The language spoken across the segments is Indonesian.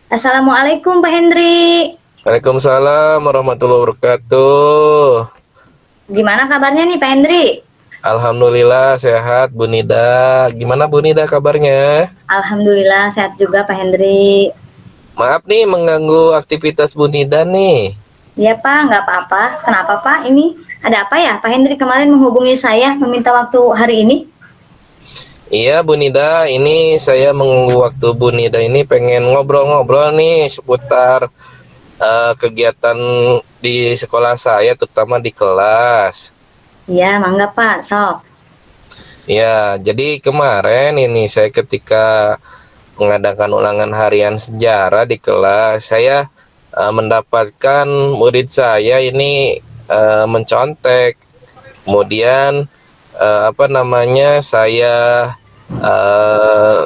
Assalamualaikum Pak Hendri. Waalaikumsalam warahmatullahi wabarakatuh. Gimana kabarnya nih Pak Hendri? Alhamdulillah sehat Bu Nida. Gimana Bu Nida kabarnya? Alhamdulillah sehat juga Pak Hendri. Maaf nih mengganggu aktivitas Bu Nida nih. Ya Pak, nggak apa-apa. Kenapa Pak? Ini ada apa ya? Pak Hendri kemarin menghubungi saya meminta waktu hari ini. Iya Bu Nida, ini saya menunggu waktu Bu Nida ini pengen ngobrol-ngobrol nih seputar kegiatan di sekolah saya, terutama di kelas. Iya, mangga Pak, sok. Ya, jadi kemarin ini saya ketika mengadakan ulangan harian sejarah di kelas, saya mendapatkan murid saya ini mencontek. Kemudian saya eh,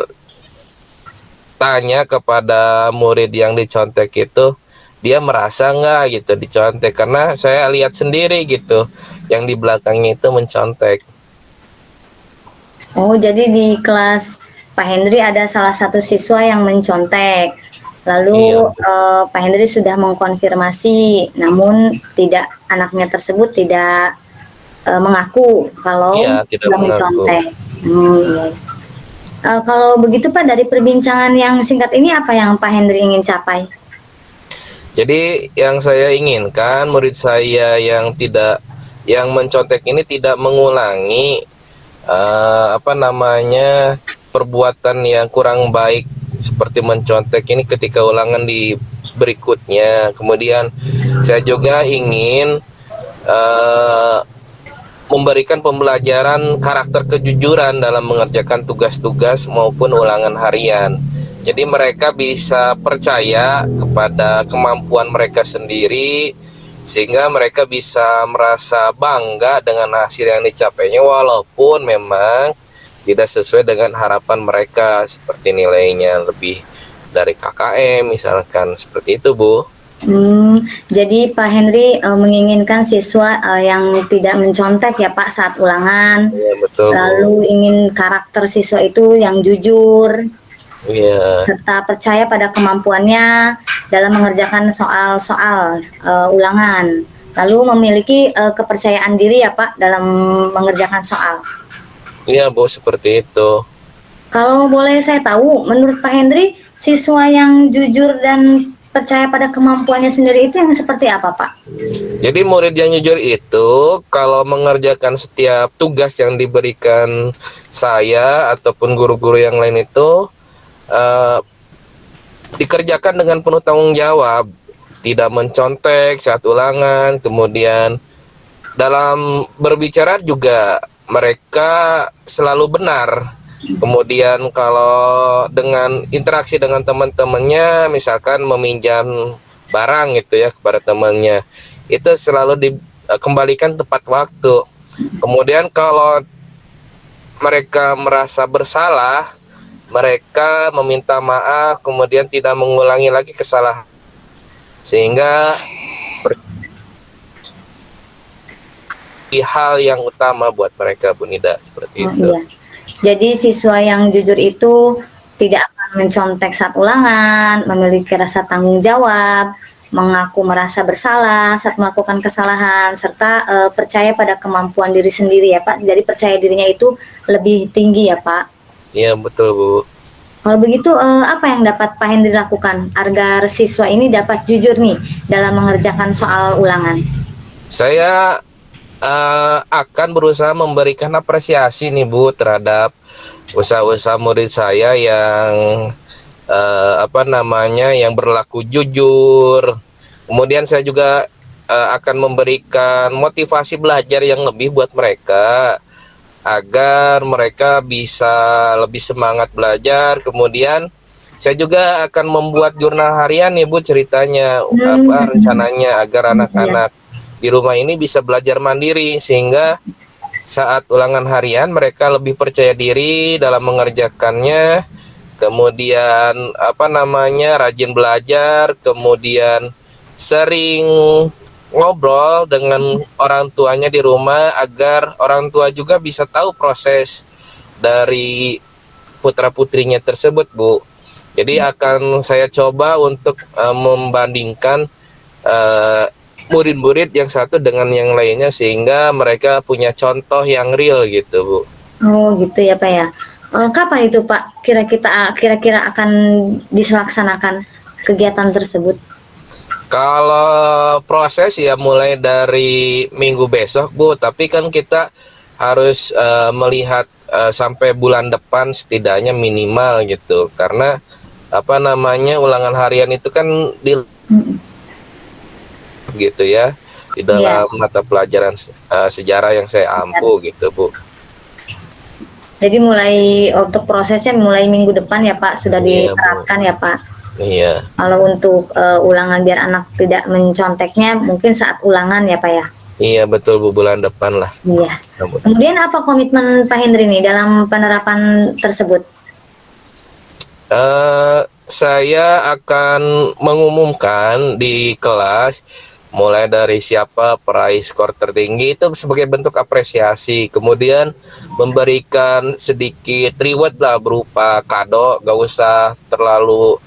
tanya kepada murid yang dicontek itu, dia merasa nggak gitu dicontek, karena saya lihat sendiri gitu yang di belakangnya itu mencontek. Oh, jadi di kelas Pak Hendri ada salah satu siswa yang mencontek. Iya, Lalu Pak Hendri sudah mengkonfirmasi, namun anaknya tersebut tidak mengaku iya, kalau tidak sudah mengaku. mencontek. Iya. Kalau begitu Pak, dari perbincangan yang singkat ini apa yang Pak Hendri ingin capai? Jadi yang saya inginkan murid saya yang mencontek ini tidak mengulangi perbuatan yang kurang baik seperti mencontek ini ketika ulangan di berikutnya. Kemudian saya juga ingin eh, memberikan pembelajaran karakter kejujuran dalam mengerjakan tugas-tugas maupun ulangan harian. Jadi mereka bisa percaya kepada kemampuan mereka sendiri, sehingga mereka bisa merasa bangga dengan hasil yang dicapainya walaupun memang tidak sesuai dengan harapan mereka, seperti nilainya lebih dari KKM misalkan, seperti itu Bu. Jadi Pak Henry menginginkan siswa yang tidak mencontek ya Pak saat ulangan, Iya betul Bu. lalu ingin karakter siswa itu yang jujur, Iya. serta percaya pada kemampuannya dalam mengerjakan soal-soal ulangan, lalu memiliki kepercayaan diri ya Pak dalam mengerjakan soal. Iya Bu, seperti itu. Kalau boleh saya tahu, menurut Pak Hendri, siswa yang jujur dan percaya pada kemampuannya sendiri itu yang seperti apa Pak? Jadi murid yang jujur itu kalau mengerjakan setiap tugas yang diberikan saya ataupun guru-guru yang lain itu eh, dikerjakan dengan penuh tanggung jawab, tidak mencontek saat ulangan, kemudian dalam berbicara juga mereka selalu benar. Kemudian kalau dengan interaksi dengan teman-temannya, misalkan meminjam barang gitu ya kepada temannya, itu selalu dikembalikan tepat waktu. Kemudian kalau mereka merasa bersalah, mereka meminta maaf, kemudian tidak mengulangi lagi kesalahan, sehingga hal yang utama buat mereka Bu Nida, seperti Oh, itu. iya. Jadi siswa yang jujur itu tidak akan mencontek saat ulangan, memiliki rasa tanggung jawab, mengaku merasa bersalah saat melakukan kesalahan, serta percaya pada kemampuan diri sendiri ya Pak. Jadi percaya dirinya itu lebih tinggi ya Pak. Iya betul Bu. Kalau begitu apa yang dapat Pak Hendri lakukan agar siswa ini dapat jujur nih dalam mengerjakan soal ulangan? Saya akan berusaha memberikan apresiasi nih Bu terhadap usaha-usaha murid saya yang yang berlaku jujur. Kemudian saya juga akan memberikan motivasi belajar yang lebih buat mereka agar mereka bisa lebih semangat belajar. Kemudian saya juga akan membuat jurnal harian nih Bu, ceritanya rencananya agar Ya. anak-anak di rumah ini bisa belajar mandiri, sehingga saat ulangan harian mereka lebih percaya diri dalam mengerjakannya. Kemudian rajin belajar, kemudian sering ngobrol dengan orang tuanya di rumah agar orang tua juga bisa tahu proses dari putra putrinya tersebut Bu. Jadi akan saya coba untuk membandingkan eh, murid-murid yang satu dengan yang lainnya sehingga mereka punya contoh yang real gitu, Bu. Oh gitu ya Pak ya. Kapan itu Pak kira-kira akan dilaksanakan kegiatan tersebut? Kalau proses ya mulai dari minggu besok, Bu, tapi kan kita harus melihat sampai bulan depan setidaknya minimal gitu. Karena apa namanya ulangan harian itu kan di Mm, gitu ya di iya. dalam mata pelajaran sejarah yang saya ampu gitu, Bu. Jadi untuk prosesnya mulai minggu depan ya Pak, sudah Iya, Bu. diterapkan ya Pak. Iya. Kalau untuk ulangan biar anak tidak menconteknya mungkin saat ulangan ya Pak ya. Iya, betul, Bu, bulan depan lah. Iya. Namun, Kemudian apa komitmen Pak Hendri nih dalam penerapan tersebut? saya akan mengumumkan di kelas mulai dari siapa peraih skor tertinggi itu sebagai bentuk apresiasi, kemudian memberikan sedikit reward lah berupa kado, gak usah terlalu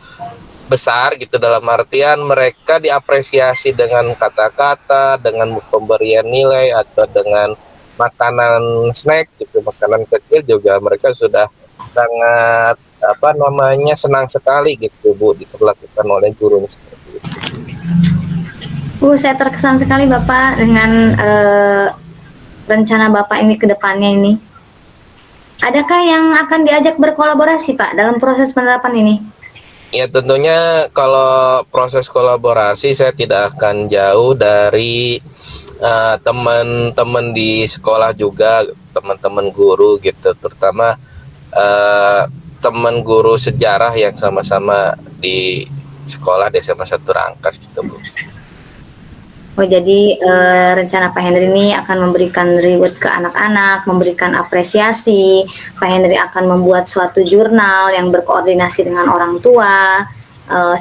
besar gitu, dalam artian mereka diapresiasi dengan kata-kata, dengan pemberian nilai atau dengan makanan snack gitu, makanan kecil juga mereka sudah sangat apa namanya senang sekali gitu, Bu, diperlakukan oleh guru seperti itu. Saya terkesan sekali Bapak dengan rencana Bapak ini ke depannya ini. Adakah yang akan diajak berkolaborasi Pak dalam proses penerapan ini? Ya tentunya kalau proses kolaborasi saya tidak akan jauh dari teman-teman di sekolah juga, teman-teman guru gitu, terutama eh, teman guru sejarah yang sama-sama di sekolah di SMA 1 Rangkas gitu, Bu. Oh jadi rencana Pak Henry ini akan memberikan reward ke anak-anak, memberikan apresiasi. Pak Henry akan membuat suatu jurnal yang berkoordinasi dengan orang tua,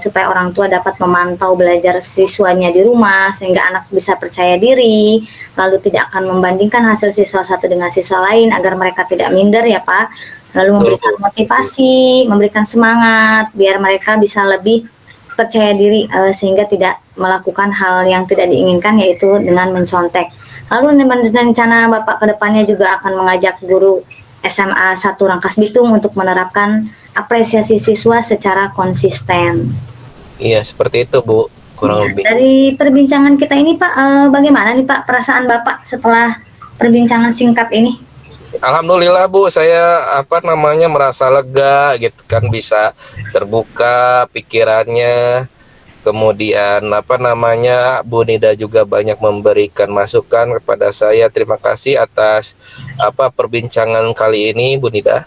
supaya orang tua dapat memantau belajar siswanya di rumah, sehingga anak bisa percaya diri, lalu tidak akan membandingkan hasil siswa satu dengan siswa lain, agar mereka tidak minder ya Pak. Lalu memberikan motivasi, memberikan semangat, biar mereka bisa lebih percaya diri sehingga tidak melakukan hal yang tidak diinginkan, yaitu dengan mencontek. Lalu rencana Bapak kedepannya juga akan mengajak guru SMA 1 Rangkas Bitung untuk menerapkan apresiasi siswa secara konsisten. Iya seperti itu, Bu, kurang lebih. Dari perbincangan kita ini Pak, bagaimana nih Pak perasaan Bapak setelah perbincangan singkat ini? Alhamdulillah, Bu, saya apa namanya merasa lega gitu kan, bisa terbuka pikirannya. Kemudian apa namanya Bu Nida juga banyak memberikan masukan kepada saya. Terima kasih atas apa perbincangan kali ini, Bu Nida.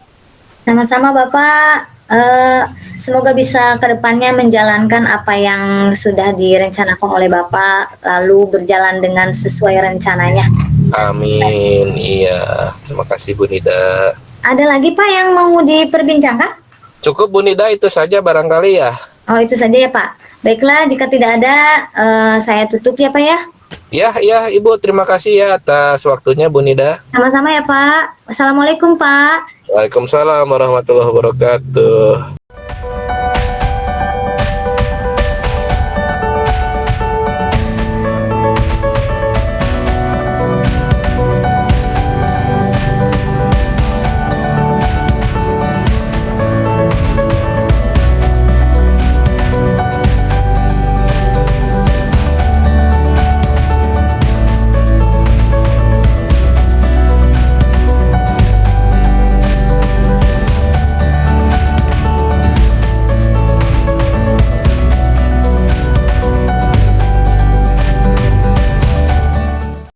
Sama-sama Bapak, semoga bisa kedepannya menjalankan apa yang sudah direncanakan oleh Bapak, lalu berjalan dengan sesuai rencananya. Amin. Iya, terima kasih Bu Nida. Ada lagi Pak yang mau diperbincangkan? Cukup Bu Nida, itu saja barangkali ya. Oh itu saja ya Pak. Baiklah, jika tidak ada, saya tutup ya Pak ya. Ya, Ibu, terima kasih ya atas waktunya Bu Nida. Sama-sama ya Pak. Assalamualaikum Pak. Waalaikumsalam warahmatullahi wabarakatuh.